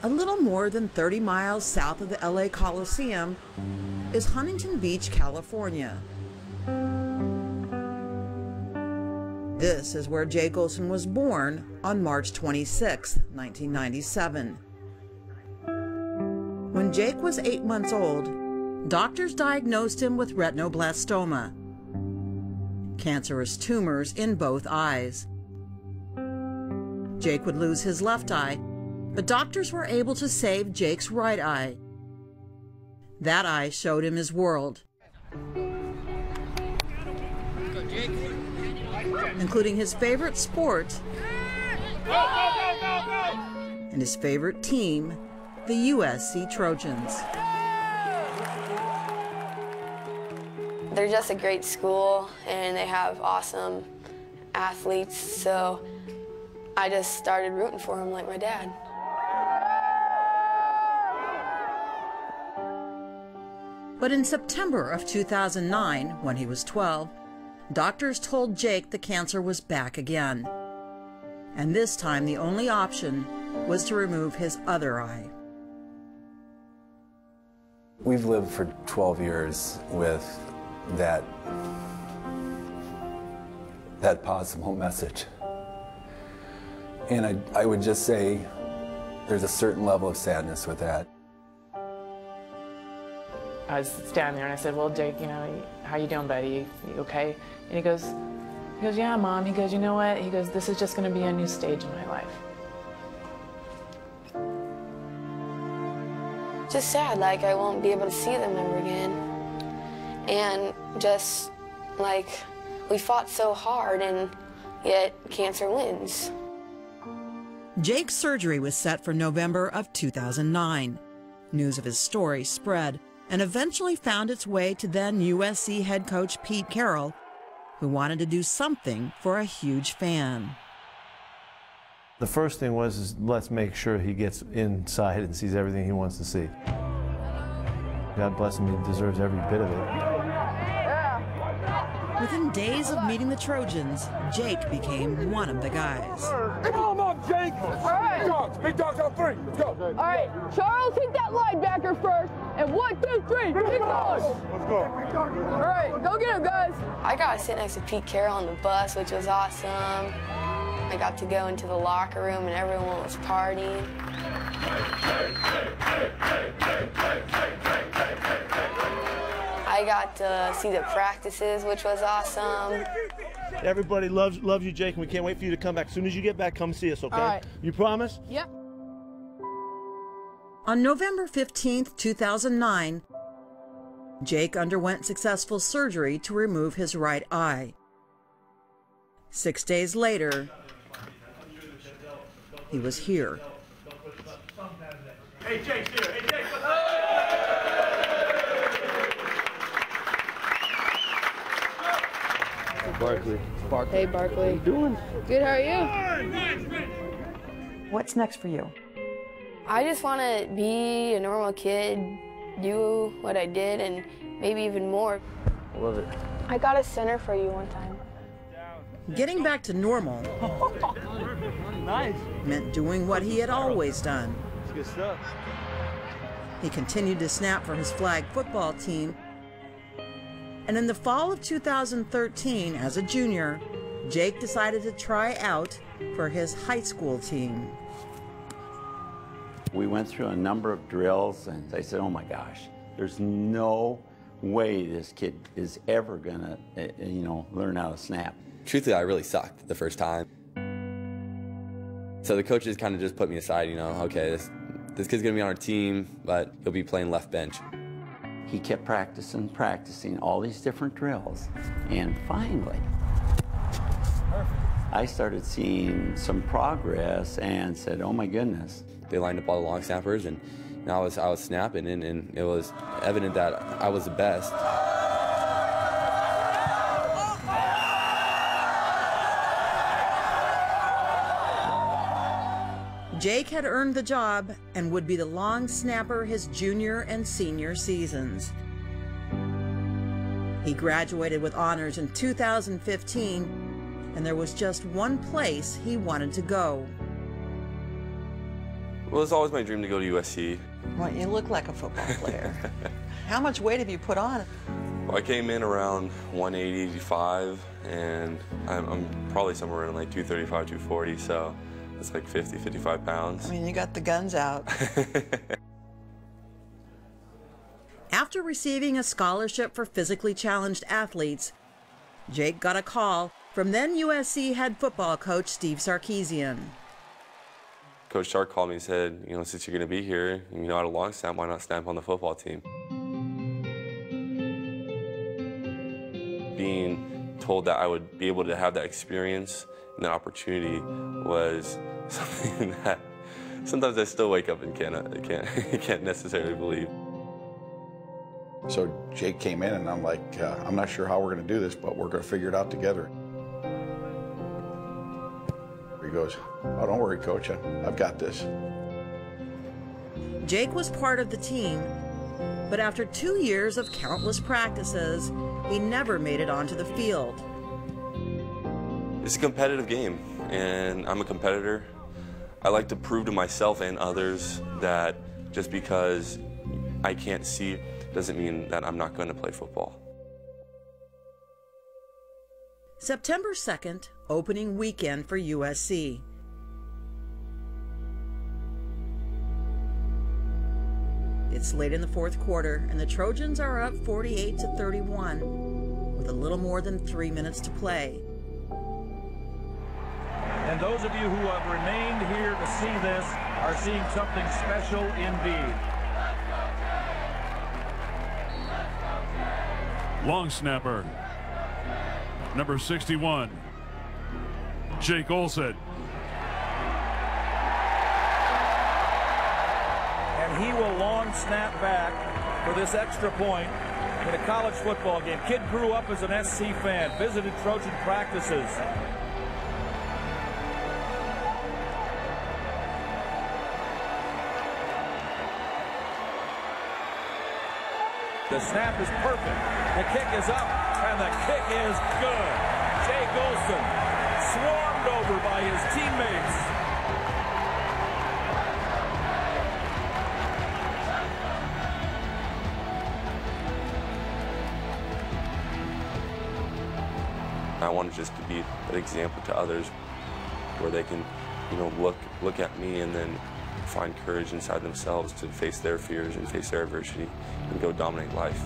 A little more than 30 miles south of the LA Coliseum is Huntington Beach, California. This is where Jake Olson was born on March 26, 1997. When Jake was 8 months old, doctors diagnosed him with retinoblastoma, cancerous tumors in both eyes. Jake would lose his left eye, but doctors were able to save Jake's right eye. That eye showed him his world, including his favorite sport and his favorite team, the USC Trojans. They're just a great school, and they have awesome athletes, so I just started rooting for them like my dad. But in September of 2009, when he was 12, doctors told Jake the cancer was back again. And this time the only option was to remove his other eye. We've lived for 12 years with that possible message. And I would just say there's a certain level of sadness with that. I was standing there and I said, well, Jake, you know, how you doing, buddy? You okay? And he goes, yeah, Mom. He goes, you know what? He goes, this is just going to be a new stage in my life. Just sad, like I won't be able to see them ever again. And just like we fought so hard, and yet cancer wins. Jake's surgery was set for November of 2009. News of his story spread and eventually found its way to then USC head coach Pete Carroll, who wanted to do something for a huge fan. The first thing was, let's make sure he gets inside and sees everything he wants to see. God bless him, he deserves every bit of it. Within days of meeting the Trojans, Jake became one of the guys. Come on, Jake! All right. Big dogs on three. Let's go. All right, Charles, hit that linebacker first. And 1, 2, 3, big dogs! Let's go. All right, go get him, guys. I got to sit next to Pete Carroll on the bus, which was awesome. I got to go into the locker room and everyone was partying. I got to see the practices, which was awesome. Everybody loves you, Jake, and we can't wait for you to come back. As soon as you get back, come see us, okay? All right. You promise? Yep. On November 15th, 2009, Jake underwent successful surgery to remove his right eye. 6 days later, he was here. Hey, Jake's here. Hey, Jake. Barkley. Hey, Barkley. How you doing? Good, how are you? What's next for you? I just want to be a normal kid, do what I did, and maybe even more. I love it. I got a center for you one time. Getting back to normal Nice. meant doing what he had always done. That's good stuff. He continued to snap for his flag football team, and in the fall of 2013, as a junior, Jake decided to try out for his high school team. We went through a number of drills, and I said, oh my gosh, there's no way this kid is ever gonna, learn how to snap. Truthfully, I really sucked the first time. So the coaches kind of just put me aside, okay, this kid's gonna be on our team, but he'll be playing left bench. He kept practicing all these different drills, and finally, I started seeing some progress and said, oh my goodness. They lined up all the long snappers, and I was snapping, and it was evident that I was the best. Jake had earned the job and would be the long snapper his junior and senior seasons. He graduated with honors in 2015, and there was just one place he wanted to go. Well, it's always my dream to go to USC. Well, you look like a football player. How much weight have you put on? Well, I came in around 185, and I'm probably somewhere around like 235, 240, so it's like 50, 55 pounds. I mean, you got the guns out. After receiving a scholarship for physically challenged athletes, Jake got a call from then USC head football coach Steve Sarkisian. Coach Sark called me and said, you know, since you're going to be here, you know how to long snap, why not snap on the football team? Being told that I would be able to have that experience and that opportunity was something that sometimes I still wake up and can't necessarily believe. So Jake came in and I'm like, I'm not sure how we're going to do this, but we're going to figure it out together. He goes, oh, don't worry, Coach, I've got this. Jake was part of the team, but after 2 years of countless practices, he never made it onto the field. It's a competitive game, and I'm a competitor. I like to prove to myself and others that just because I can't see doesn't mean that I'm not going to play football. September 2nd, opening weekend for USC. It's late in the fourth quarter, and the Trojans are up 48-31 with a little more than 3 minutes to play. And those of you who have remained here to see this are seeing something special indeed. Long snapper, number 61, Jake Olson. And he will long snap back for this extra point in a college football game. Kid grew up as an SC fan, visited Trojan practices. The snap is perfect. The kick is up, and the kick is good. Jake Olson swarmed over by his teammates. I wanted just to be an example to others where they can, you know, look at me and then find courage inside themselves to face their fears and face their adversity and go dominate life.